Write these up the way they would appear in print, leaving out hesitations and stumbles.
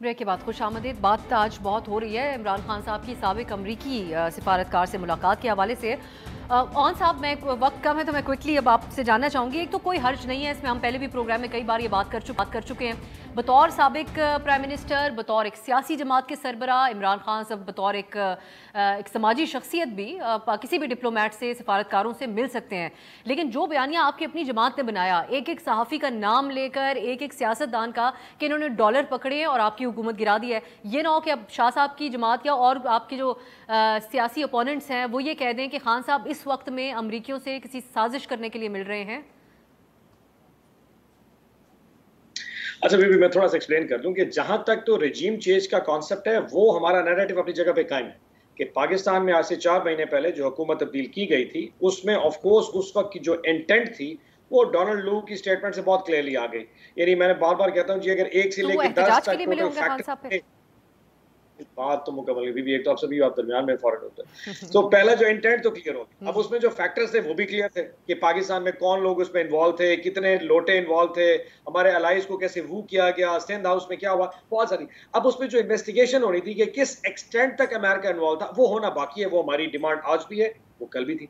Break کے بعد خوش آمدید. بات آج بہت ہو رہی ہے عمران خان صاحب کی سابق امریکی سفارتکار سے ملاقات کے حوالے سے. اون صاحب میں وقت کم ہے تو میں کوئکلی اب آپ سے جاننا چاہوں گی. ایک تو کوئی حرج نہیں ہے اس میں, ہم پہلے بھی پروگرام میں کئی بار یہ بات کر چکے ہیں. بطور سابق پرائم منسٹر, بطور ایک سیاسی جماعت کے سربراہ, عمران خان صاحب بطور ایک سماجی شخصیت بھی کسی بھی ڈپلومیٹ سے, سفارتکاروں سے مل سکتے ہیں. لیکن جو بیانیہ آپ کی اپنی جماعت نے بنایا, ایک ایک صحافی کا نام لے کر, ایک ایک سیاستدان کا, کہ انہوں نے ڈالر پکڑے اور آپ کی حکومت گرا دی ہے, یہ نہ ہو کہ اب شاہ صاحب کی جماعت یا اور آپ کے جو سیاسی اپوننٹس ہیں وہ یہ کہہ دیں کہ خان صاحب اس وقت میں امریکیوں سے کسی سازش کرنے کے لیے مل رہے ہیں. اچھا بی میں تھوڑا سا ایکسپلین کر دوں کہ جہاں تک تو ریجیم چینج کا کانسیپٹ ہے وہ ہمارا نیریٹو اپنی جگہ پہ قائم ہے کہ پاکستان میں آج سے 4 مہینے پہلے جو حکومت تبدیل کی گئی تھی اس میں آف کورس اس وقت کی جو انٹینٹ تھی وہ ڈونلڈ لو کی سٹیٹمنٹ سے بہت کلیئرلی آ گئی. یعنی میں نے بار بار کہتا ہوں جی اگر 1 سے لے کے 10 تک ٹوٹل فیکٹر بات تو مکمل ہے بھی ایک تو آپ سبھی آپ درمیان میں فارغ ہوتا ہے. تو پہلا جو انٹینٹ تو کلیئر ہو گیا. اب اس میں جو فیکٹرز تھے وہ بھی کلیئر تھے کہ پاکستان میں کون لوگ اس میں انوالو تھے, کتنے لوٹے انوالو تھے, ہمارے الائز کو کیسے وو کیا گیا, سندھ ہاؤس میں کیا ہوا, بہت ساری. اب اس میں جو انویسٹیگیشن ہونی تھی کہ کس ایکسٹینٹ تک امریکہ انوالو تھا وہ ہونا باقی ہے. وہ ہماری ڈیمانڈ آج بھی ہے, وہ کل بھی تھی.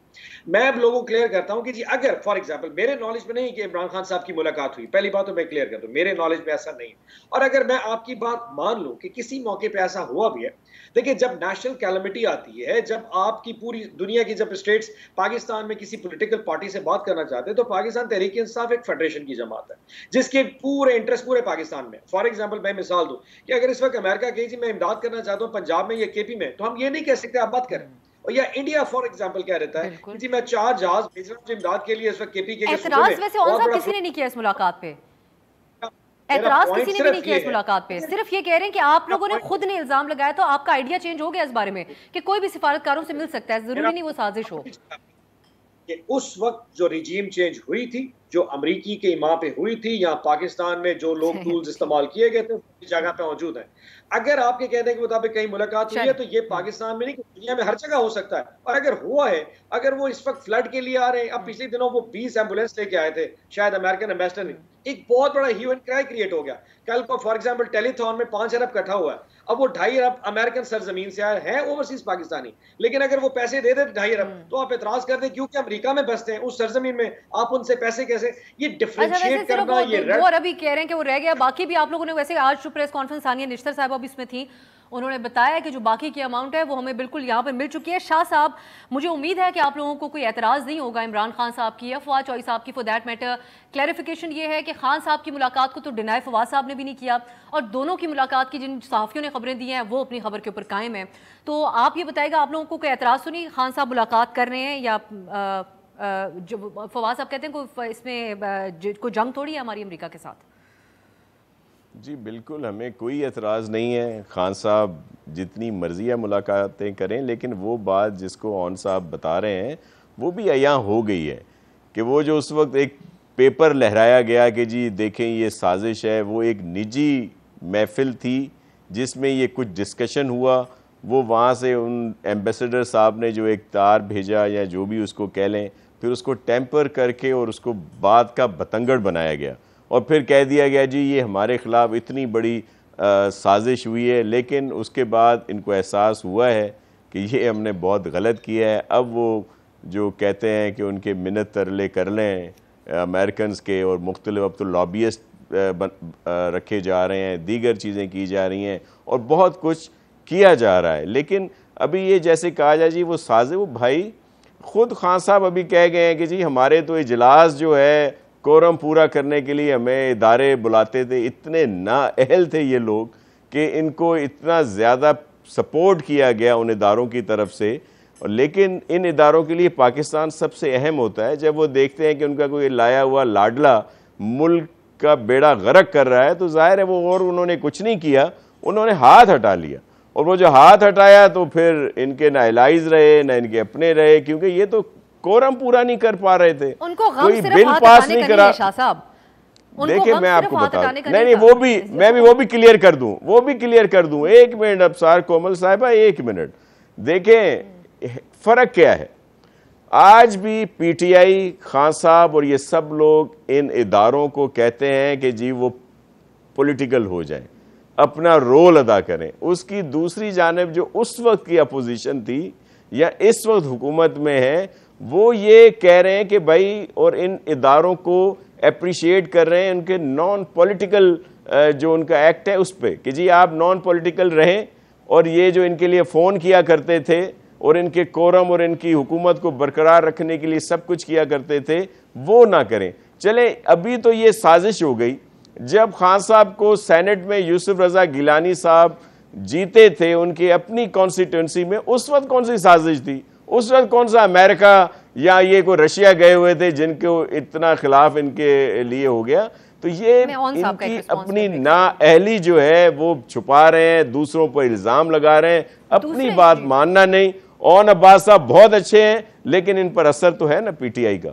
میں اب لوگوں کو کلیئر کرتا ہوں کہ جی اگر فار ایگزامپل میرے نالج میں نہیں کہ عمران خان صاحب کی ملاقات ہوئی, پہلی بات تو میں کلیئر کر دوں میرے نالج میں ایسا نہیں ہے. اور اگر میں آپ کی بات مان لوں کہ کسی موقع پہ ایسا ہوا بھی ہے, دیکھیں جب نیشنل کیلمٹی آتی ہے, جب آپ کی پوری دنیا کی جب اسٹیٹس پاکستان میں کسی پولیٹیکل پارٹی سے بات کرنا چاہتے ہیں تو پاکستان تحریک انصاف ایک فیڈریشن کی جماعت ہے جس کے پورے انٹرسٹ پورے پاکستان میں. فار ایگزامپل میں مثال دوں کہ اگر اس وقت امریکہ کہے جی میں امداد کرنا چاہتا ہوں پنجاب میں یا کے پی میں, تو ہم یہ نہیں کہہ سکتے آپ مت کریں. اور یا انڈیا فار ایگزامپل کہہ رہتا ہے کہ جی میں 4 جہاز بھیج رہا ہوں امداد کے لیے اس وقت کے پی کے اعتراض ویسے اون صاحب کسی نے نہیں کیا اس ملاقات پہ, اعتراض کسی نے بھی نہیں کیا اس ملاقات پہ, صرف یہ کہہ رہے ہیں کہ آپ لوگوں نے خود نے الزام لگایا تو آپ کا آئیڈیا چینج ہو گیا اس بارے میں کہ کوئی بھی سفارتکاروں سے مل سکتا ہے, ضروری نہیں وہ سازش ہو. کہ اس وقت جو ریجیم چینج ہوئی تھی, جو امریکی کے ایما پہ ہوئی تھی, یا پاکستان میں جو لوگ ٹولز استعمال کیے گئے تھے اس جگہ پہ موجود ہیں. اگر آپ کے کہنے کے مطابق کہیں ملاقات ہوئی ہے تو یہ پاکستان میں نہیں کہ دنیا میں ہر جگہ ہو سکتا ہے. اور اگر ہوا ہے, اگر وہ اس وقت فلڈ کے لیے آ رہے ہیں, اب پچھلے دنوں وہ 20 ایمبولینس لے کے آئے تھے شاید امریکن ایمبیسڈر نے, ایک بہت بڑا ہیو اینڈ کرائی کریٹ ہو گیا. کل کو فار ایگزامپل ٹیلی تھون میں 5 ارب کٹھا ہوا ہے, اب وہ 2.5 ارب امریکن سرزمین سے آئے ہیں اوورسیز پاکستانی, لیکن اگر وہ پیسے دے دے 2.5 ارب تو آپ اعتراض کر دیں کیونکہ امریکہ میں بستے ہیں اس سرزمین میں, آپ ان سے پیسے کیسے, یہ ڈفرینشیٹ کرنا, یہ 2 ارب ہی کہہ رہے ہیں کہ وہ رہ گیا, باقی بھی آپ لوگوں نے ویسے آج جو پریس کانفرنس ثانیہ نشتر صاحبہ بھی اس میں تھی, انہوں نے بتایا کہ جو باقی کی اماؤنٹ ہے وہ ہمیں بالکل یہاں پہ مل چکی ہے. شاہ صاحب مجھے امید ہے کہ آپ لوگوں کو کوئی اعتراض نہیں ہوگا عمران خان صاحب کی یا فواد چوہدری صاحب کی, فور دیٹ میٹر. کلیریفیکیشن یہ ہے کہ خان صاحب کی ملاقات کو تو ڈینائی فواد صاحب نے بھی نہیں کیا, اور دونوں کی ملاقات کی جن صحافیوں نے خبریں دی ہیں وہ اپنی خبر کے اوپر قائم ہیں. تو آپ یہ بتائے گا آپ لوگوں کو کوئی اعتراض تو نہیں, خان صاحب ملاقات کر رہے ہیں یا جو فواد صاحب کہتے ہیں کوئی اس میں کوئی جنگ تھوڑی ہے ہماری امریکہ کے ساتھ؟ جی بالکل, ہمیں کوئی اعتراض نہیں ہے, خان صاحب جتنی مرضی ہے ملاقاتیں کریں, لیکن وہ بات جس کو اون صاحب بتا رہے ہیں وہ بھی عیاں ہو گئی ہے کہ وہ جو اس وقت ایک پیپر لہرایا گیا کہ جی دیکھیں یہ سازش ہے, وہ ایک نجی محفل تھی جس میں یہ کچھ ڈسکشن ہوا. وہ وہاں سے ان ایمبیسڈر صاحب نے جو ایک تار بھیجا یا جو بھی اس کو کہہ لیں, پھر اس کو ٹیمپر کر کے اور اس کو بات کا بتنگڑ بنایا گیا اور پھر کہہ دیا گیا جی یہ ہمارے خلاف اتنی بڑی سازش ہوئی ہے. لیکن اس کے بعد ان کو احساس ہوا ہے کہ یہ ہم نے بہت غلط کیا ہے. اب وہ جو کہتے ہیں کہ ان کے منت ترلے کر لیں امریکنز کے, اور مختلف اب تو لابیسٹ رکھے جا رہے ہیں, دیگر چیزیں کی جا رہی ہیں اور بہت کچھ کیا جا رہا ہے. لیکن ابھی یہ جیسے کہا جائے جی وہ سازش, وہ بھائی خود خان صاحب ابھی کہہ گئے ہیں کہ جی ہمارے تو اجلاس جو ہے کورم پورا کرنے کے لیے ہمیں ادارے بلاتے تھے, اتنے نااہل تھے یہ لوگ کہ ان کو اتنا زیادہ سپورٹ کیا گیا ان اداروں کی طرف سے. لیکن ان اداروں کے لیے پاکستان سب سے اہم ہوتا ہے. جب وہ دیکھتے ہیں کہ ان کا کوئی لایا ہوا لاڈلا ملک کا بیڑا غرق کر رہا ہے تو ظاہر ہے وہ, اور انہوں نے کچھ نہیں کیا, انہوں نے ہاتھ ہٹا لیا. اور وہ جو ہاتھ ہٹایا تو پھر ان کے نہ الائز رہے نہ ان کے اپنے رہے, کیونکہ یہ تو کورم پورا نہیں کر پا رہے تھے, ان کو غم کوئی صرف بل ہاتھ پاس ہٹانے نہیں کا کرا. ہے شاہ صاحب, دیکھیں میں آپ کو بتا دوں, نہیں وہ بھی میں بھی وہ بھی کلیئر کر دوں, وہ بھی کلیئر کر دوں. 1 منٹ ابصار کومل صاحبہ, 1 منٹ دیکھیں فرق کیا ہے. آج بھی پی ٹی آئی, خان صاحب اور یہ سب لوگ ان اداروں کو کہتے ہیں کہ جی وہ پولیٹیکل ہو جائیں. اپنا رول ادا کریں. اس کی دوسری جانب جو اس وقت کی اپوزیشن تھی یا اس وقت حکومت میں ہے وہ یہ کہہ رہے ہیں کہ بھائی اور ان اداروں کو اپریشیٹ کر رہے ہیں ان کے نان پولیٹیکل جو ان کا ایکٹ ہے اس پہ کہ جی آپ نان پولیٹیکل رہیں اور یہ جو ان کے لیے فون کیا کرتے تھے اور ان کے کورم اور ان کی حکومت کو برقرار رکھنے کے لیے سب کچھ کیا کرتے تھے وہ نہ کریں. چلیں ابھی تو یہ سازش ہو گئی. جب خان صاحب کو سینٹ میں یوسف رضا گیلانی صاحب جیتے تھے ان کی اپنی کانسٹیٹوئنسی میں, اس وقت کون سی سازش تھی؟ اس وقت کون سا امریکہ یا یہ کوئی رشیا گئے ہوئے تھے جن کو اتنا خلاف ان کے لیے ہو گیا؟ تو یہ ان کی اپنی نااہلی جو ہے وہ چھپا رہے ہیں, دوسروں پر الزام لگا رہے ہیں, اپنی بات ماننا نہیں. اون عباس صاحب بہت اچھے ہیں لیکن ان پر اثر تو ہے نا پی ٹی آئی کا.